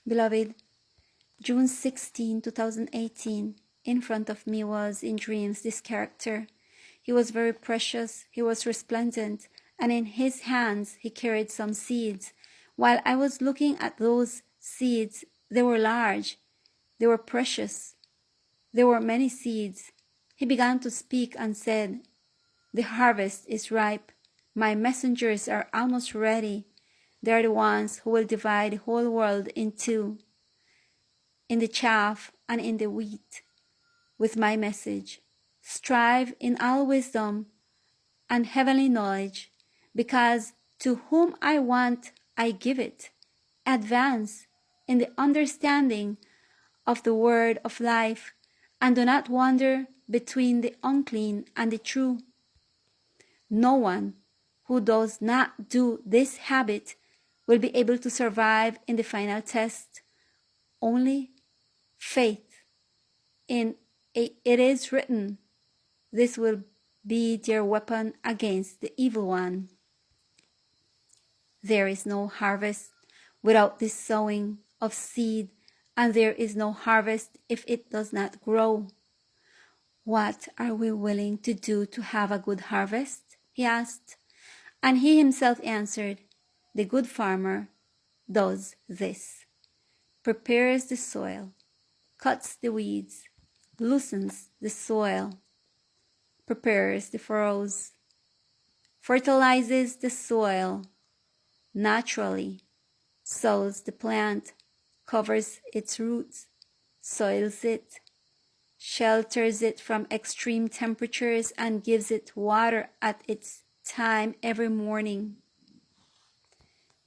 Beloved, June 16, 2018, in front of me was, in dreams, this character. He was very precious, he was resplendent, and in his hands he carried some seeds. While I was looking at those seeds, they were large, they were precious, there were many seeds. He began to speak and said, "The harvest is ripe. My messengers are almost ready. They are the ones who will divide the whole world in two, in the chaff and in the wheat, with my message. Strive in all wisdom and heavenly knowledge, because to whom I want, I give it. Advance in the understanding of the word of life, and do not wander between the unclean and the true. No one who does not do this habit will be able to survive in the final test. Only faith in it is written, this will be their weapon against the evil one. There is no harvest without the sowing of seed, and there is no harvest if it does not grow. What are we willing to do to have a good harvest? He asked. And he himself answered, the good farmer does this: prepares the soil, cuts the weeds, loosens the soil, prepares the furrows, fertilizes the soil naturally, sows the plant, covers its roots, soils it, shelters it from extreme temperatures, and gives it water at its time every morning,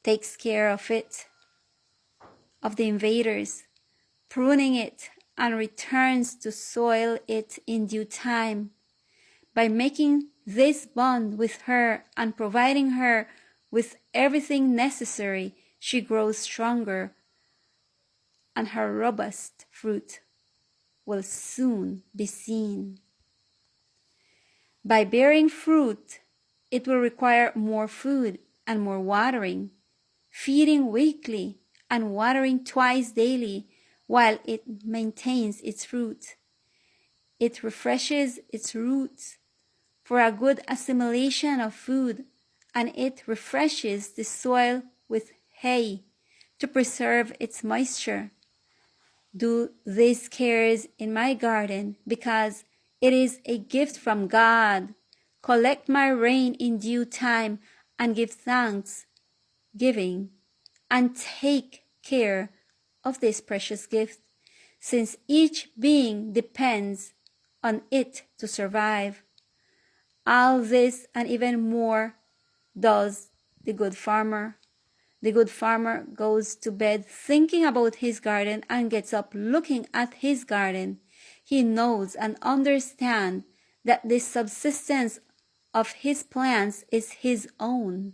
takes care of it, of the invaders, pruning it, and returns to soil it in due time. By making this bond with her and providing her with everything necessary, she grows stronger, and her robust fruit will soon be seen. By bearing fruit, it will require more food and more watering, feeding weekly and watering twice daily while it maintains its fruit. It refreshes its roots for a good assimilation of food, and it refreshes the soil with hay to preserve its moisture. Do these cares in my garden, because it is a gift from God. Collect my rain in due time and give thanks, giving, and take care of this precious gift, since each being depends on it to survive. All this and even more does the good farmer. The good farmer goes to bed thinking about his garden and gets up looking at his garden. He knows and understands that the subsistence of his plants is his own.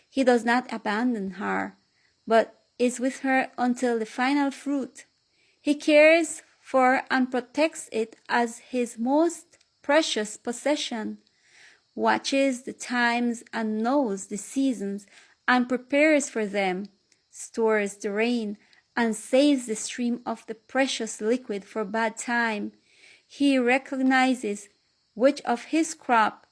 He does not abandon her, but is with her until the final fruit. He cares for and protects it as his most precious possession, watches the times and knows the seasons and prepares for them, stores the rain and saves the stream of the precious liquid for bad time. He recognizes which of his crop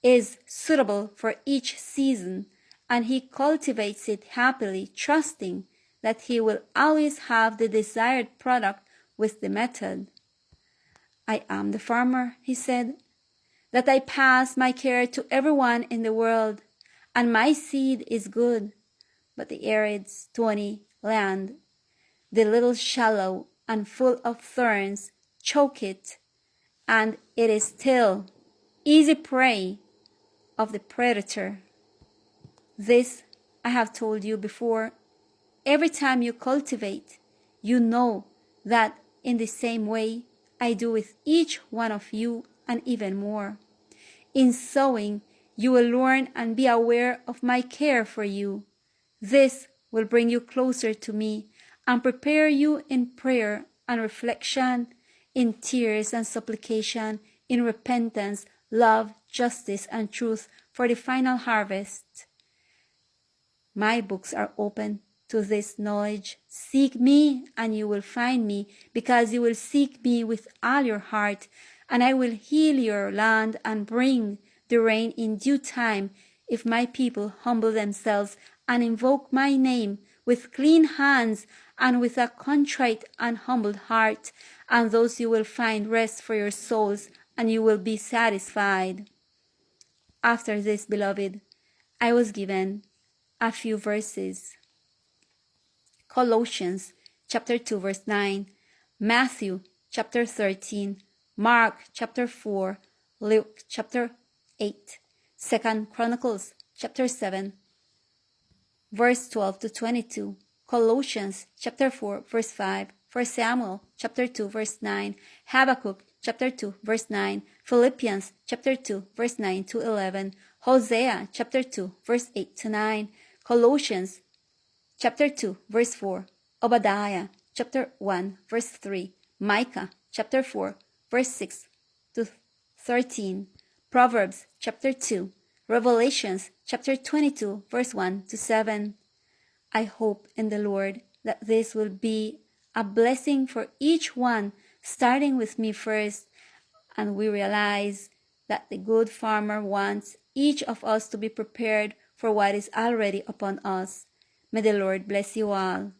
is suitable for each season, and he cultivates it happily, trusting that he will always have the desired product with the method. I am the farmer, he said, that I pass my care to everyone in the world, and my seed is good, but the arid, stony land, the little shallow and full of thorns, choke it, and it is still easy prey of the predator. This I have told you before. Every time you cultivate, you know that in the same way I do with each one of you, and even more. In sowing, you will learn and be aware of my care for you. This will bring you closer to me and prepare you in prayer and reflection, in tears and supplication, in repentance, love, justice, and truth for the final harvest. My books are open to this knowledge. Seek me, and you will find me, because you will seek me with all your heart, and I will heal your land and bring the rain in due time, if my people humble themselves and invoke my name with clean hands and with a contrite and humbled heart, and those you will find rest for your souls, and you will be satisfied. After this, beloved, I was given a few verses. Colossians chapter 2 verse 9, Matthew chapter 13, Mark chapter 4, Luke chapter 8, 2 Chronicles chapter 7 verse 12 to 22, Colossians chapter 4 verse 5, 1 Samuel chapter 2 verse 9, Habakkuk chapter 2 verse 9, Philippians chapter 2 verse 9 to 11, Hosea chapter 2 verse 8 to 9, Colossians chapter 2 verse 4, Obadiah chapter 1 verse 3, Micah chapter 4 verse 6 to 13, Proverbs chapter 2, Revelations chapter 22 verse 1 to 7. I hope in the Lord that this will be a blessing for each one, starting with me first, and we realize that the good farmer wants each of us to be prepared for what is already upon us. May the Lord bless you all.